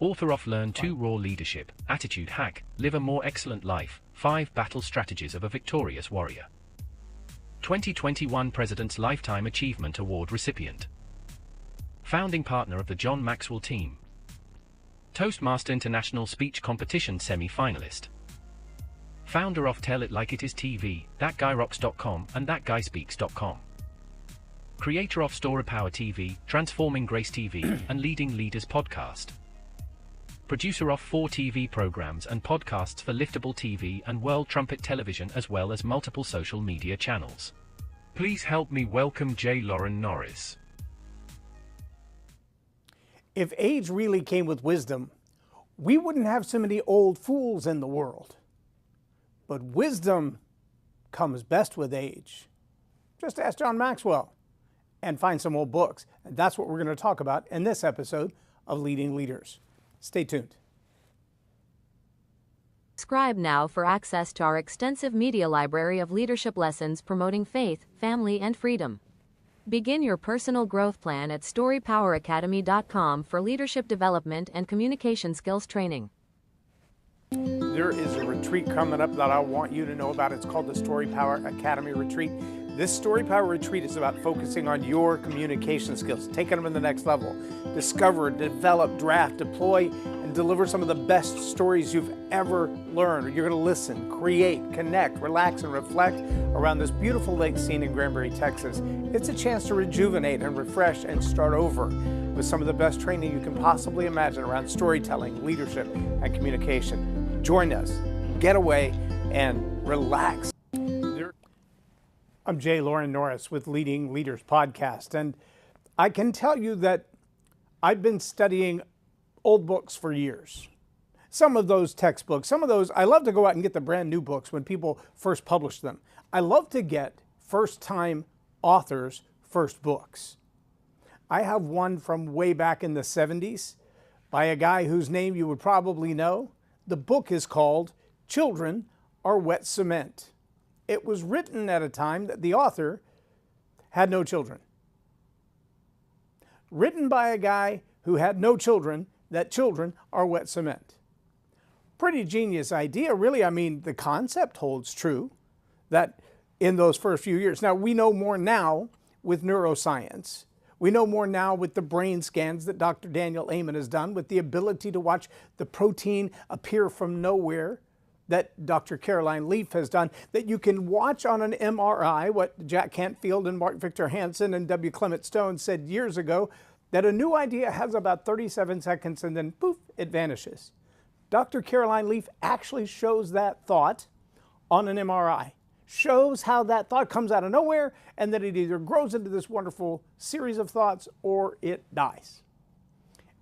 Author of Learn to Raw Leadership, Attitude Hack, Live a More Excellent Life, 5 Battle Strategies of a Victorious Warrior. 2021 President's Lifetime Achievement Award recipient. Founding partner of the John Maxwell team. Toastmaster International Speech Competition semi-finalist. Founder of Tell It Like It Is TV, ThatGuyRocks.com and ThatGuySpeaks.com. Creator of Story Power TV, Transforming Grace TV, and Leading Leaders Podcast. Producer of 4 TV programs and podcasts for Liftable TV and World Trumpet Television, as well as multiple social media channels. Please help me welcome J. Loren Norris. If age really came with wisdom, we wouldn't have so many old fools in the world. But wisdom comes best with age. Just ask John Maxwell and find some old books. And that's what we're going to talk about in this episode of Leading Leaders. Stay tuned. Subscribe now for access to our extensive media library of leadership lessons promoting faith, family, and freedom. Begin your personal growth plan at StoryPowerAcademy.com for leadership development and communication skills training. There is a retreat coming up that I want you to know about. It's called the Story Power Academy Retreat. This Story Power Retreat is about focusing on your communication skills, taking them to the next level. Discover, develop, draft, deploy, and deliver some of the best stories you've ever learned. You're going to listen, create, connect, relax, and reflect around this beautiful lake scene in Granbury, Texas. It's a chance to rejuvenate and refresh and start over with some of the best training you can possibly imagine around storytelling, leadership, and communication. Join us, get away, and relax. I'm J. Loren Norris with Leading Leaders Podcast, and I can tell you that I've been studying old books for years. Some of those textbooks, some of those, I love to go out and get the brand new books when people first publish them. I love to get first-time authors' first books. I have one from way back in the 70s by a guy whose name you would probably know. The book is called Children Are Wet Cement. It was written at a time that the author had no children. Written by a guy who had no children, that children are wet cement. Pretty genius idea, really. I mean, the concept holds true that in those first few years. Now, we know more now with neuroscience. We know more now with the brain scans that Dr. Daniel Amen has done, with the ability to watch the protein appear from nowhere that Dr. Caroline Leaf has done, that you can watch on an MRI, what Jack Cantfield and Mark Victor Hansen and W. Clement Stone said years ago, that a new idea has about 37 seconds and then poof, it vanishes. Dr. Caroline Leaf actually shows that thought on an MRI, shows how that thought comes out of nowhere and that it either grows into this wonderful series of thoughts or it dies.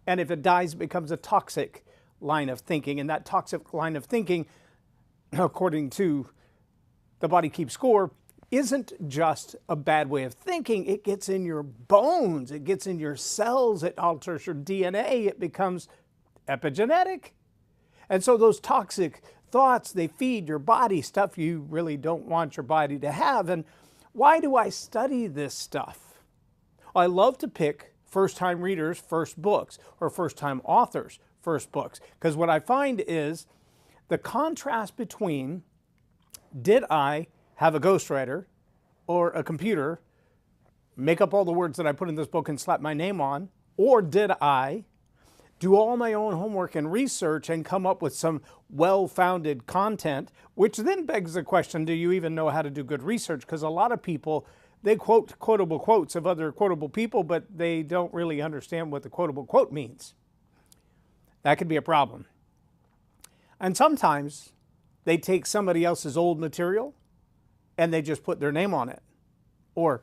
And if it dies, it becomes a toxic line of thinking, and that toxic line of thinking, according to the Body Keeps Score, isn't just a bad way of thinking. It gets in your bones, it gets in your cells, it alters your DNA, it becomes epigenetic. And so those toxic thoughts, they feed your body stuff you really don't want your body to have. And why do I study this stuff? I love to pick first-time readers' first books or first-time authors' first books, because what I find is the contrast between, did I have a ghostwriter or a computer make up all the words that I put in this book and slap my name on, or did I do all my own homework and research and come up with some well-founded content, which then begs the question, do you even know how to do good research? Because a lot of people, they quote quotable quotes of other quotable people, but they don't really understand what the quotable quote means. That could be a problem. And sometimes they take somebody else's old material and they just put their name on it. Or,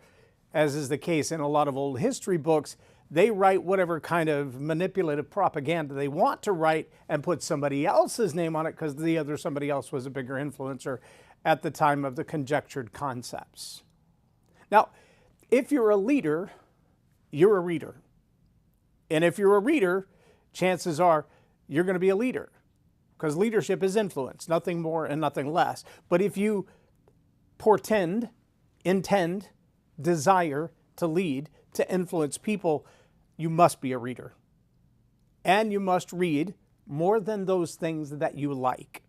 as is the case in a lot of old history books, they write whatever kind of manipulative propaganda they want to write and put somebody else's name on it because the other somebody else was a bigger influencer at the time of the conjectured concepts. Now, if you're a leader, you're a reader. And if you're a reader, chances are you're going to be a leader, because leadership is influence, nothing more and nothing less. But if you portend, intend, desire to lead, to influence people, you must be a reader. And you must read more than those things that you like.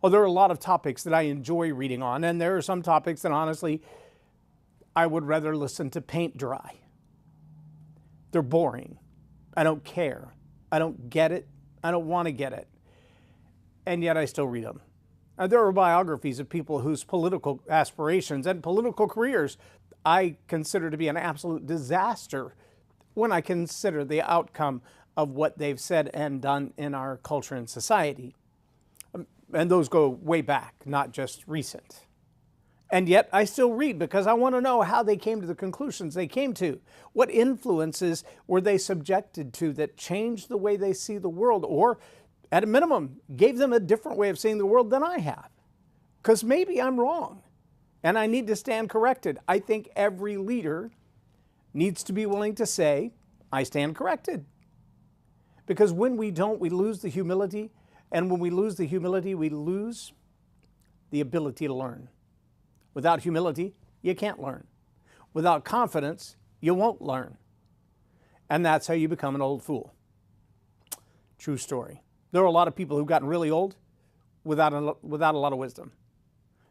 Oh, there are a lot of topics that I enjoy reading on, and there are some topics that honestly I would rather listen to paint dry. They're boring. I don't care. I don't get it. I don't want to get it. And yet I still read them. And there are biographies of people whose political aspirations and political careers I consider to be an absolute disaster when I consider the outcome of what they've said and done in our culture and society. And those go way back, not just recent. And yet I still read because I want to know how they came to the conclusions they came to. What influences were they subjected to that changed the way they see the world, or at a minimum, gave them a different way of seeing the world than I have? Because maybe I'm wrong and I need to stand corrected. I think every leader needs to be willing to say, I stand corrected. Because when we don't, we lose the humility. And when we lose the humility, we lose the ability to learn. Without humility, you can't learn. Without confidence, you won't learn. And that's how you become an old fool. True story. There are a lot of people who've gotten really old without a lot of wisdom.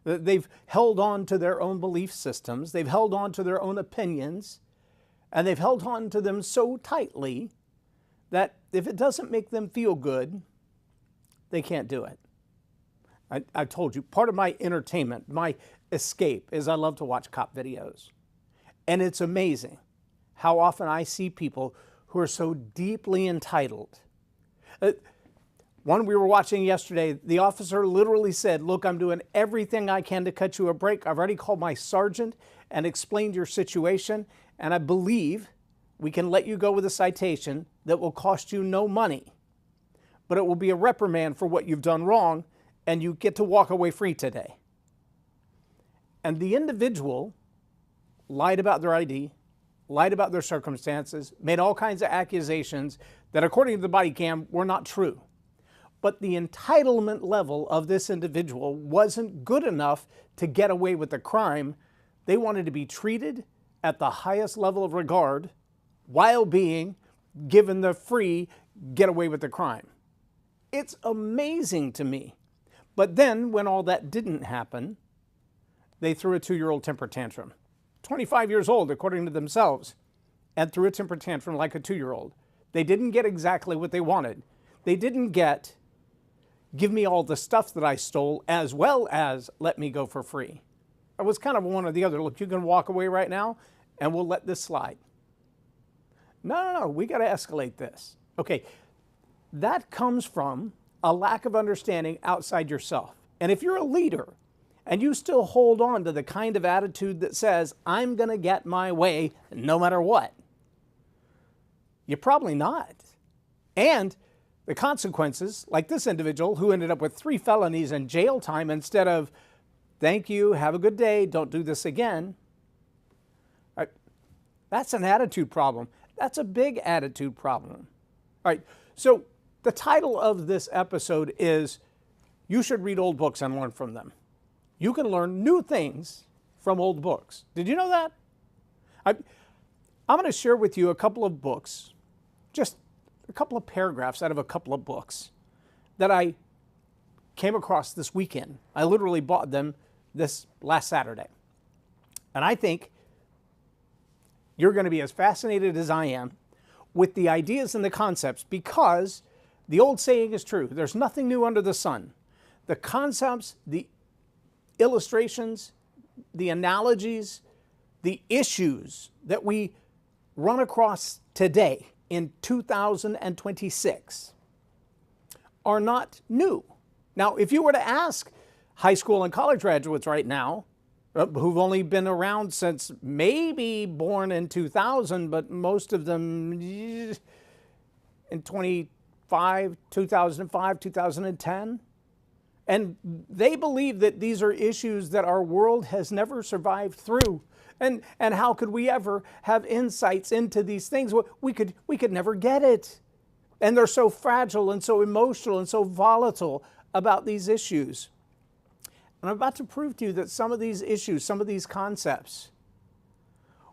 They've held on to their own belief systems. They've held on to their own opinions. And they've held on to them so tightly that if it doesn't make them feel good, they can't do it. I told you, part of my entertainment, my escape, is I love to watch cop videos. And it's amazing how often I see people who are so deeply entitled. One we were watching yesterday, the officer literally said, look, I'm doing everything I can to cut you a break. I've already called my sergeant and explained your situation, and I believe we can let you go with a citation that will cost you no money. But it will be a reprimand for what you've done wrong, and you get to walk away free today. And the individual lied about their ID, lied about their circumstances, made all kinds of accusations that, according to the body cam, were not true. But the entitlement level of this individual wasn't good enough to get away with the crime. They wanted to be treated at the highest level of regard while being given the free get away with the crime. It's amazing to me. But then, when all that didn't happen, they threw a 2-year-old temper tantrum. 25 years old, according to themselves, and threw a temper tantrum like a 2-year-old. They didn't get exactly what they wanted. They didn't get, give me all the stuff that I stole, as well as let me go for free. It was kind of one or the other. Look, you can walk away right now, and we'll let this slide. No, we got to escalate this. Okay, that comes from a lack of understanding outside yourself. And if you're a leader and you still hold on to the kind of attitude that says, I'm going to get my way no matter what, you're probably not. And the consequences, like this individual who ended up with 3 felonies and jail time instead of, thank you, have a good day, don't do this again. That's an attitude problem. That's a big attitude problem. All right, so the title of this episode is, You Should Read Old Books and Learn from Them. You can learn new things from old books. Did you know that? I'm going to share with you a couple of books, just a couple of paragraphs out of a couple of books that I came across this weekend. I literally bought them this last Saturday. And I think you're going to be as fascinated as I am with the ideas and the concepts, because the old saying is true. There's nothing new under the sun. The concepts, the illustrations, the analogies, the issues that we run across today in 2026 are not new. Now, if you were to ask high school and college graduates right now, who've only been around since maybe born in 2000, but most of them in 2005, 2010. And they believe that these are issues that our world has never survived through. And how could we ever have insights into these things? We could never get it. And they're so fragile and so emotional and so volatile about these issues. And I'm about to prove to you that some of these issues, some of these concepts,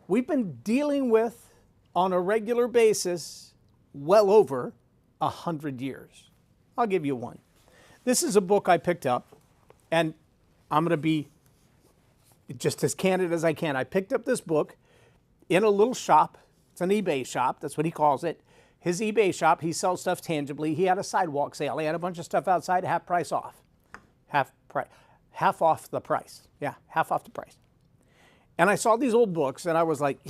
we've been dealing with on a regular basis well over 100 years. I'll give you one. This is a book I picked up, and I'm going to be just as candid as I can. I picked up this book in a little shop. It's an eBay shop. That's what he calls it. His eBay shop, he sells stuff tangibly. He had a sidewalk sale. He had a bunch of stuff outside, half price off. Half off the price. Yeah, half off the price. And I saw these old books, and I was like,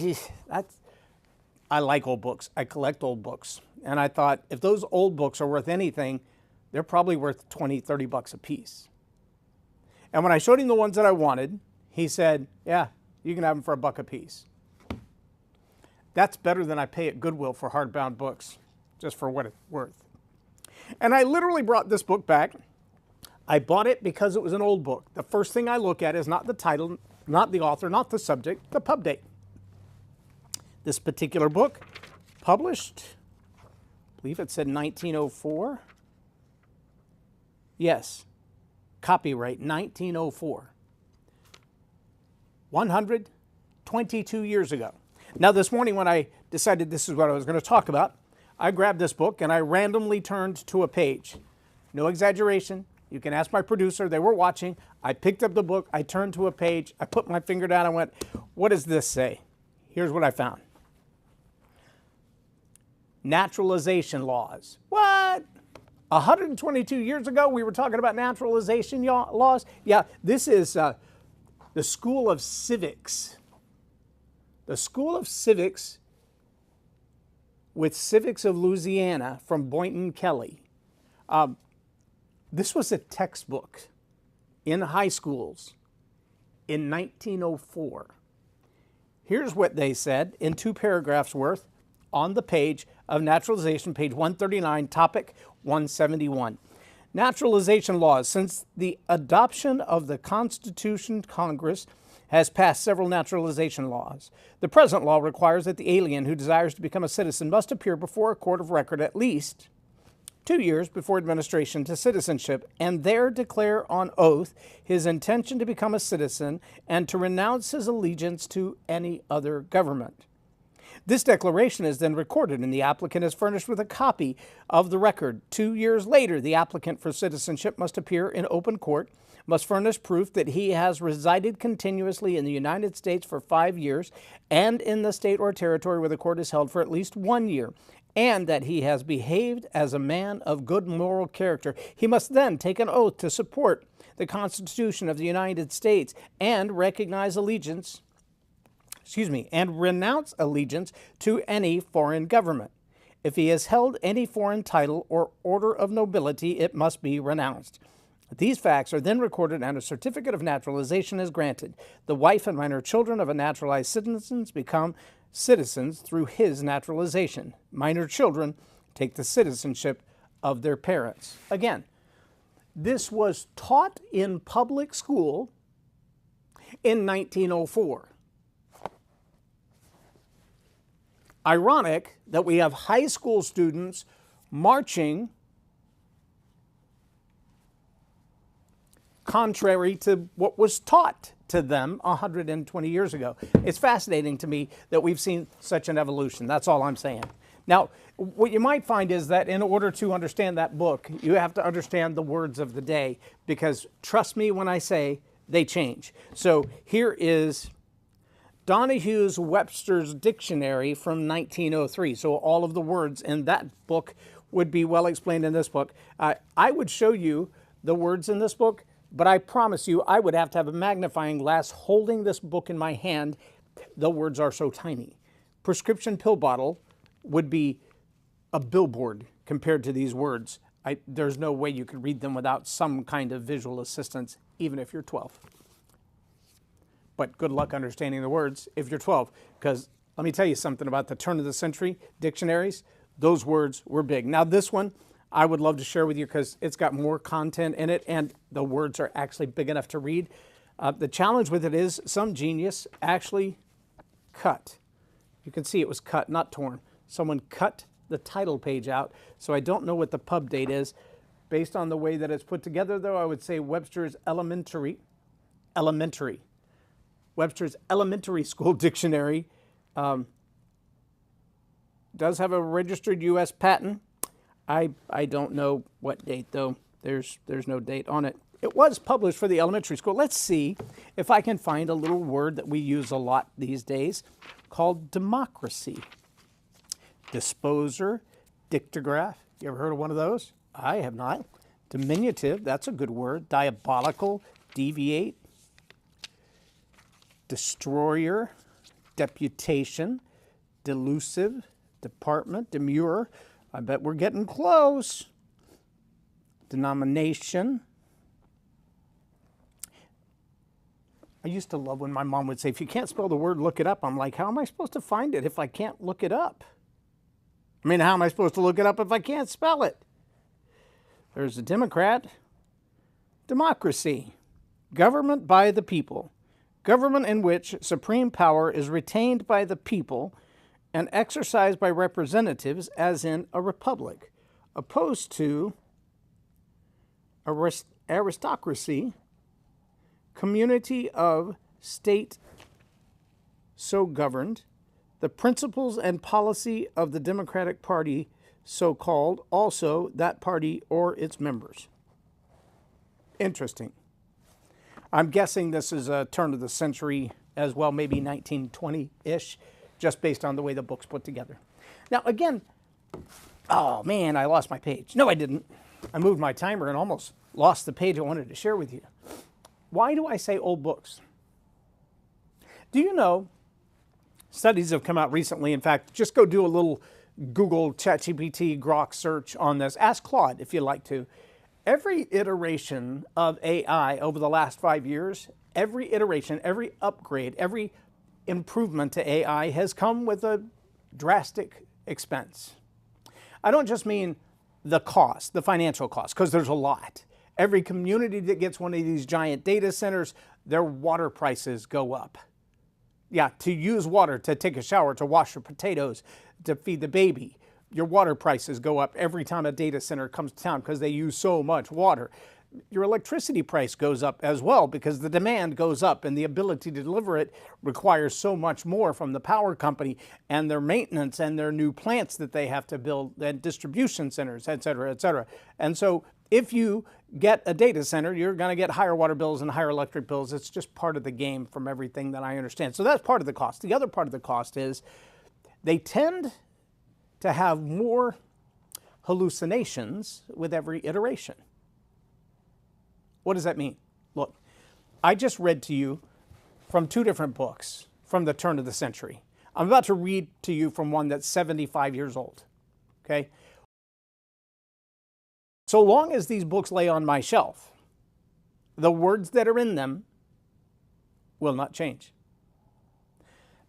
I like old books. I collect old books. And I thought, if those old books are worth anything, they're probably worth 20, 30 bucks a piece. And when I showed him the ones that I wanted, he said, yeah, you can have them for $1 a piece. That's better than I pay at Goodwill for hardbound books, just for what it's worth. And I literally brought this book back. I bought it because it was an old book. The first thing I look at is not the title, not the author, not the subject, the pub date. This particular book, published, I believe it said 1904. Yes, copyright 1904. 122 years ago. Now this morning when I decided this is what I was going to talk about, I grabbed this book and I randomly turned to a page. No exaggeration. You can ask my producer. They were watching. I picked up the book. I turned to a page. I put my finger down and went, what does this say? Here's what I found. Naturalization laws. What? 122 years ago we were talking about naturalization laws? Yeah, this is the School of Civics. The School of Civics with Civics of Louisiana from Boynton Kelly. This was a textbook in high schools in 1904. Here's what they said in 2 paragraphs worth on the page of naturalization, page 139, topic 171. Naturalization laws. Since the adoption of the Constitution, Congress has passed several naturalization laws. The present law requires that the alien who desires to become a citizen must appear before a court of record at least 2 years before administration to citizenship, and there declare on oath his intention to become a citizen and to renounce his allegiance to any other government. This declaration is then recorded, and the applicant is furnished with a copy of the record. 2 years later, the applicant for citizenship must appear in open court, must furnish proof that he has resided continuously in the United States for 5 years and in the state or territory where the court is held for at least 1 year, and that he has behaved as a man of good moral character. He must then take an oath to support the Constitution of the United States and recognize allegiance, and renounce allegiance to any foreign government. If he has held any foreign title or order of nobility, it must be renounced. These facts are then recorded and a certificate of naturalization is granted. The wife and minor children of a naturalized citizen become citizens through his naturalization. Minor children take the citizenship of their parents. Again, this was taught in public school in 1904. Ironic that we have high school students marching contrary to what was taught to them 120 years ago. It's fascinating to me that we've seen such an evolution. That's all I'm saying. Now, what you might find is that in order to understand that book, you have to understand the words of the day, because trust me when I say they change. So here is Donohue's Webster's Dictionary from 1903. So all of the words in that book would be well explained in this book. I would show you the words in this book, but I promise you I would have to have a magnifying glass holding this book in my hand. The words are so tiny. Prescription pill bottle would be a billboard compared to these words. There's no way you could read them without some kind of visual assistance, even if you're 12. But good luck understanding the words if you're 12, because let me tell you something about the turn of the century dictionaries. Those words were big. Now this one I would love to share with you because it's got more content in it and the words are actually big enough to read. The challenge with it is some genius actually cut. You can see it was cut, not torn. Someone cut the title page out, so I don't know what the pub date is. Based on the way that it's put together, though, I would say Webster's Elementary. Webster's Elementary School Dictionary does have a registered U.S. patent. I don't know what date, though. There's no date on it. It was published for the elementary school. Let's see if I can find a little word that we use a lot these days called democracy. Disposer, dictograph. You ever heard of one of those? I have not. Diminutive, that's a good word. Diabolical, deviate. Destroyer, deputation, delusive, department, demure. I bet we're getting close. Denomination. I used to love when my mom would say, if you can't spell the word, look it up. I'm like, how am I supposed to find it if I can't look it up? I mean, how am I supposed to look it up if I can't spell it? There's a Democrat. Democracy. Government by the people. Government in which supreme power is retained by the people and exercised by representatives, as in a republic, opposed to aristocracy, community of state so governed, the principles and policy of the Democratic Party so called, also that party or its members. Interesting. I'm guessing this is a turn of the century as well, maybe 1920-ish, just based on the way the book's put together. Now, again, oh man, I lost my page. No, I didn't. I moved my timer and almost lost the page I wanted to share with you. Why do I say old books? Do you know, studies have come out recently. In fact, just go do a little Google ChatGPT Grok search on this. Ask Claude if you'd like to. Every iteration of AI over the last 5 years, every iteration, every upgrade, every improvement to AI has come with a drastic expense. I don't just mean the cost, the financial cost, because there's a lot. Every community that gets one of these giant data centers, their water prices go up. Yeah, to use water, to take a shower, to wash your potatoes, to feed the baby, your water prices go up every time a data center comes to town because they use so much water. Your electricity price goes up as well because the demand goes up and the ability to deliver it requires so much more from the power company and their maintenance and their new plants that they have to build and distribution centers, et cetera, et cetera. And so if you get a data center, you're going to get higher water bills and higher electric bills. It's just part of the game from everything that I understand. So that's part of the cost. The other part of the cost is they tend to have more hallucinations with every iteration. What does that mean? Look, I just read to you from 2 different books from the turn of the century. I'm about to read to you from one that's 75 years old, okay? So long as these books lay on my shelf, the words that are in them will not change.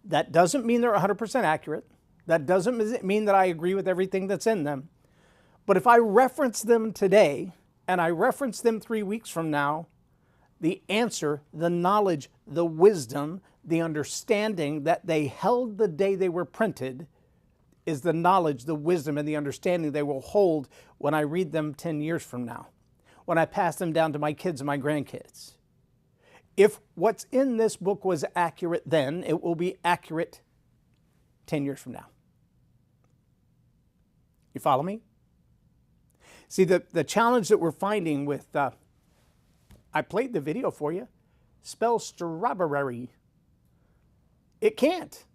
That doesn't mean they're 100% accurate. That doesn't mean that I agree with everything that's in them. But if I reference them today, and I reference them 3 weeks from now, the answer, the knowledge, the wisdom, the understanding that they held the day they were printed is the knowledge, the wisdom, and the understanding they will hold when I read them 10 years from now, when I pass them down to my kids and my grandkids. If what's in this book was accurate then, it will be accurate 10 years from now. You follow me? See, the challenge that we're finding with, I played the video for you, spell strawberry. It can't.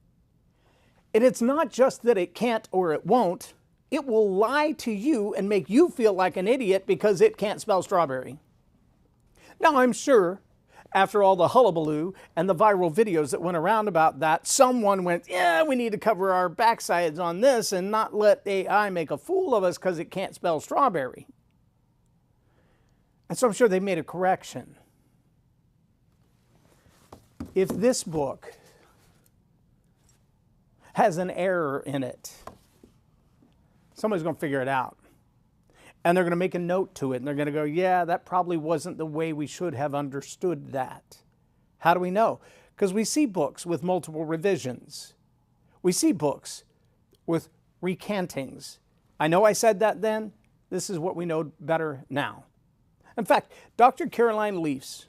And it's not just that it can't or it won't. It will lie to you and make you feel like an idiot because it can't spell strawberry. Now, I'm sure after all the hullabaloo and the viral videos that went around about that, someone went, yeah, we need to cover our backsides on this and not let AI make a fool of us because it can't spell strawberry. And so I'm sure they made a correction. If this book has an error in it, somebody's going to figure it out. And they're going to make a note to it, and they're going to go, yeah, that probably wasn't the way we should have understood that. How do we know? Because we see books with multiple revisions. We see books with recantings. I know I said that then. This is what we know better now. In fact, Dr. Caroline Leaf's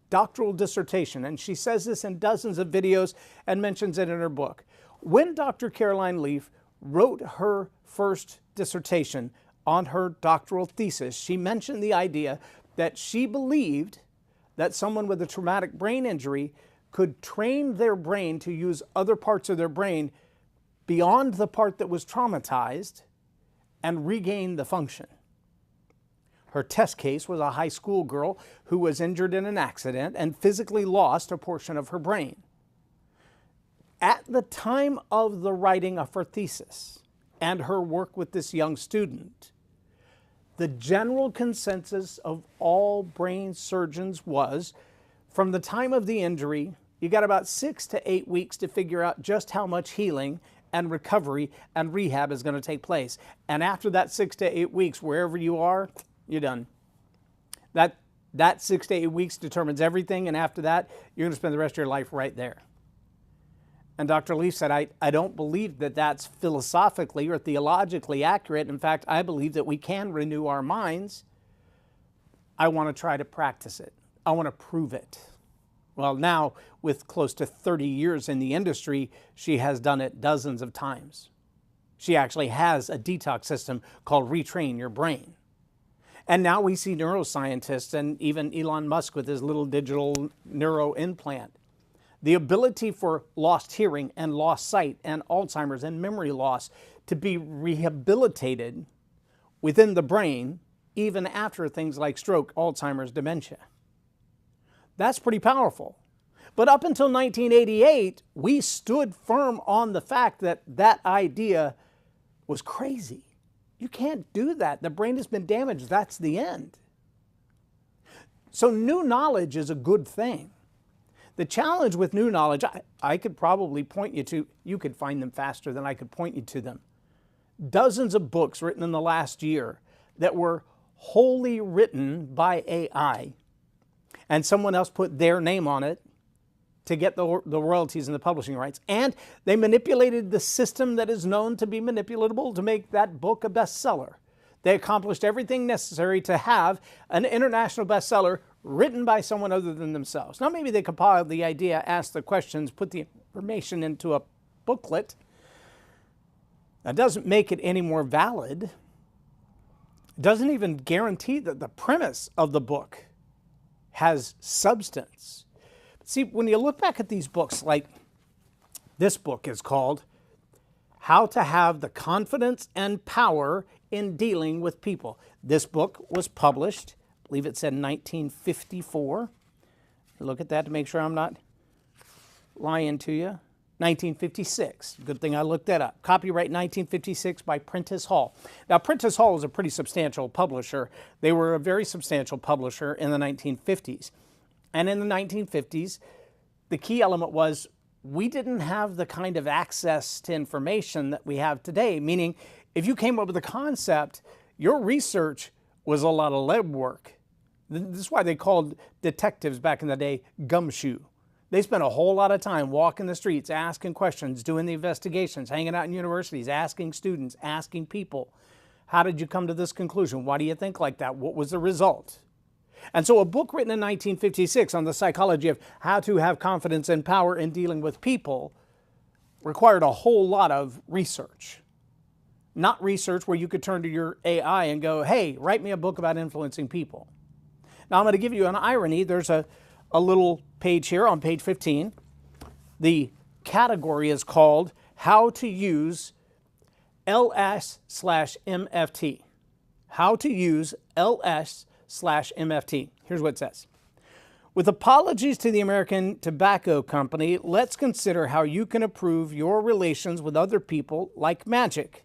doctoral dissertation, and she says this in dozens of videos and mentions it in her book. When Dr. Caroline Leaf wrote her first dissertation on her doctoral thesis, she mentioned the idea that she believed that someone with a traumatic brain injury could train their brain to use other parts of their brain beyond the part that was traumatized and regain the function. Her test case was a high school girl who was injured in an accident and physically lost a portion of her brain. At the time of the writing of her thesis and her work with this young student, the general consensus of all brain surgeons was, from the time of the injury, you got about 6 to 8 weeks to figure out just how much healing and recovery and rehab is going to take place. And after that 6 to 8 weeks, wherever you are, you're done. That 6 to 8 weeks determines everything, and after that, you're going to spend the rest of your life right there. And Dr. Leaf said, I don't believe that that's philosophically or theologically accurate. In fact, I believe that we can renew our minds. I want to try to practice it. I want to prove it. Well, now, with close to 30 years in the industry, she has done it dozens of times. She actually has a detox system called Retrain Your Brain. And now we see neuroscientists and even Elon Musk with his little digital neuro implant. The ability for lost hearing and lost sight and Alzheimer's and memory loss to be rehabilitated within the brain even after things like stroke, Alzheimer's, dementia. That's pretty powerful. But up until 1988, we stood firm on the fact that that idea was crazy. You can't do that. The brain has been damaged. That's the end. So new knowledge is a good thing. The challenge with new knowledge, I could probably point you to, you could find them faster than I could point you to them. Dozens of books written in the last year that were wholly written by AI, and someone else put their name on it to get the royalties and the publishing rights. And they manipulated the system that is known to be manipulatable to make that book a bestseller. They accomplished everything necessary to have an international bestseller written by someone other than themselves. Now, maybe they compiled the idea, asked the questions, put the information into a booklet. That doesn't make it any more valid. It doesn't even guarantee that the premise of the book has substance. See, when you look back at these books, like this book is called How to Have the Confidence and Power in Dealing with People. This book was published, I believe it said 1954. Look at that to make sure I'm not lying to you. 1956. Good thing I looked that up. Copyright 1956 by Prentice Hall. Now, Prentice Hall is a pretty substantial publisher. They were a very substantial publisher in the 1950s. And in the 1950s, the key element was we didn't have the kind of access to information that we have today, meaning if you came up with a concept, your research was a lot of legwork. This is why they called detectives back in the day gumshoe. They spent a whole lot of time walking the streets, asking questions, doing the investigations, hanging out in universities, asking students, asking people, how did you come to this conclusion? Why do you think like that? What was the result? And so a book written in 1956 on the psychology of how to have confidence and power in dealing with people required a whole lot of research. Not research where you could turn to your AI and go, hey, write me a book about influencing people. Now I'm going to give you an irony. There's a little page here on page 15. The category is called How to Use LS/MFT. How to use LS/MFT. Here's what it says. With apologies to the American Tobacco Company, let's consider how you can improve your relations with other people like magic.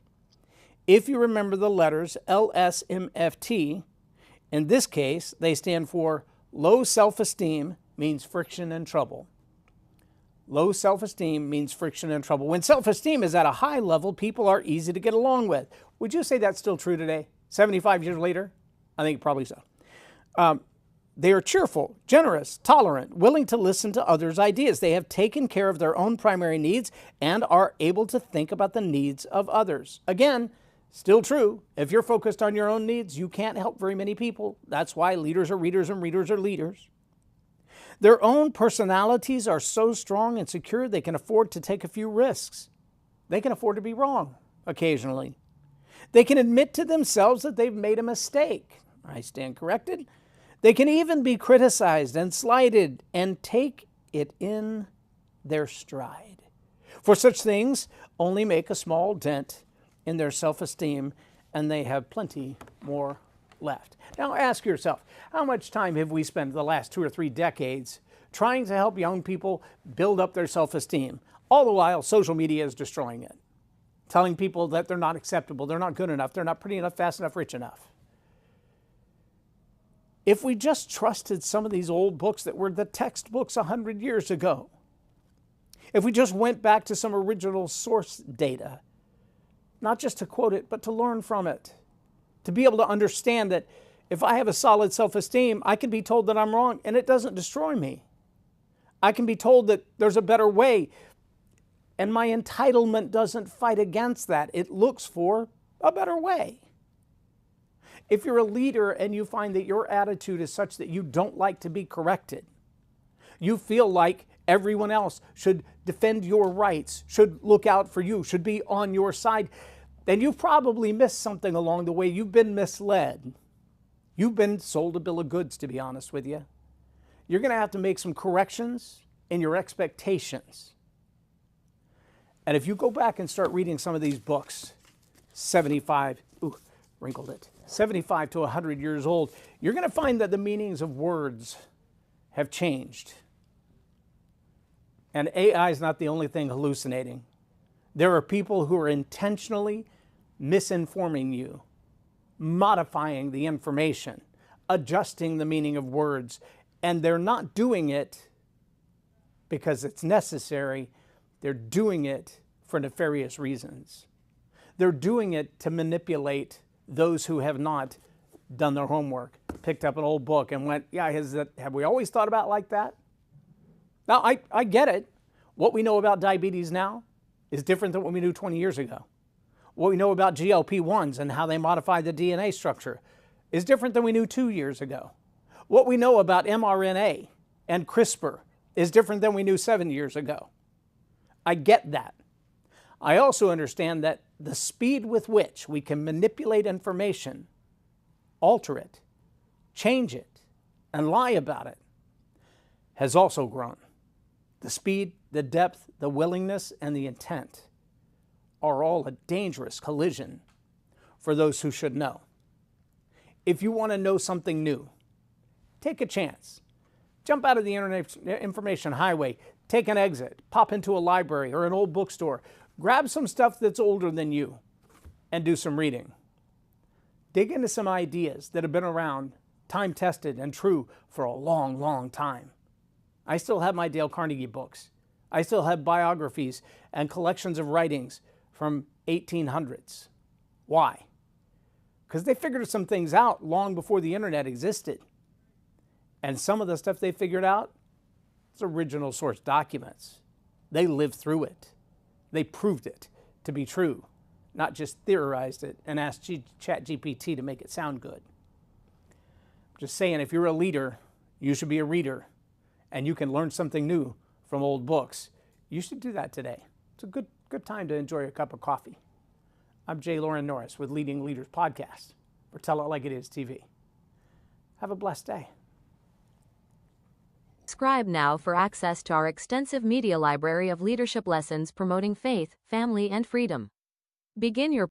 If you remember the letters LSMFT, in this case, they stand for low self-esteem means friction and trouble. Low self-esteem means friction and trouble. When self-esteem is at a high level, people are easy to get along with. Would you say that's still true today, 75 years later? I think probably so. They are cheerful, generous, tolerant, willing to listen to others' ideas. They have taken care of their own primary needs and are able to think about the needs of others. Again, still true. If you're focused on your own needs, you can't help very many people. That's why leaders are readers and readers are leaders. Their own personalities are so strong and secure they can afford to take a few risks. They can afford to be wrong. occasionally. They can admit to themselves that they've made a mistake. I stand corrected. They can even be criticized and slighted and take it in their stride. For such things only make a small dent in their self-esteem, and they have plenty more left. Now ask yourself, how much time have we spent the last 2 or 3 decades trying to help young people build up their self-esteem? All the while, social media is destroying it. Telling people that they're not acceptable, they're not good enough, they're not pretty enough, fast enough, rich enough. If we just trusted some of these old books that were the textbooks 100 years ago, if we just went back to some original source data, not just to quote it, but to learn from it, to be able to understand that if I have a solid self-esteem, I can be told that I'm wrong and it doesn't destroy me. I can be told that there's a better way, and my entitlement doesn't fight against that. It looks for a better way. If you're a leader and you find that your attitude is such that you don't like to be corrected, you feel like everyone else should defend your rights, should look out for you, should be on your side, then you've probably missed something along the way. You've been misled. You've been sold a bill of goods, to be honest with you. You're going to have to make some corrections in your expectations. And if you go back and start reading some of these books, 75 to 100 years old, you're going to find that the meanings of words have changed. And AI is not the only thing hallucinating. There are people who are intentionally misinforming you, modifying the information, adjusting the meaning of words, and they're not doing it because it's necessary. They're doing it for nefarious reasons. They're doing it to manipulate those who have not done their homework, picked up an old book and went, yeah, have we always thought about it like that? Now, I get it. What we know about diabetes now is different than what we knew 20 years ago. What we know about GLP-1s and how they modify the DNA structure is different than we knew 2 years ago. What we know about mRNA and CRISPR is different than we knew 7 years ago. I get that. I also understand that the speed with which we can manipulate information, alter it, change it, and lie about it has also grown. The speed, the depth, the willingness, and the intent are all a dangerous collision for those who should know. If you want to know something new, take a chance. Jump out of the internet information highway, take an exit, pop into a library or an old bookstore, grab some stuff that's older than you, and do some reading. Dig into some ideas that have been around, time-tested and true for a long, long time. I still have my Dale Carnegie books. I still have biographies and collections of writings from 1800s. Why? Because they figured some things out long before the internet existed. And some of the stuff they figured out is original source documents. They lived through it. They proved it to be true, not just theorized it and asked ChatGPT to make it sound good. Just saying, if you're a leader, you should be a reader, and you can learn something new from old books. You should do that today. It's a good time to enjoy a cup of coffee. I'm J. Loren Norris with Leading Leaders Podcast, or Tell It Like It Is TV. Have a blessed day. Subscribe now for access to our extensive media library of leadership lessons promoting faith, family, and freedom. Begin your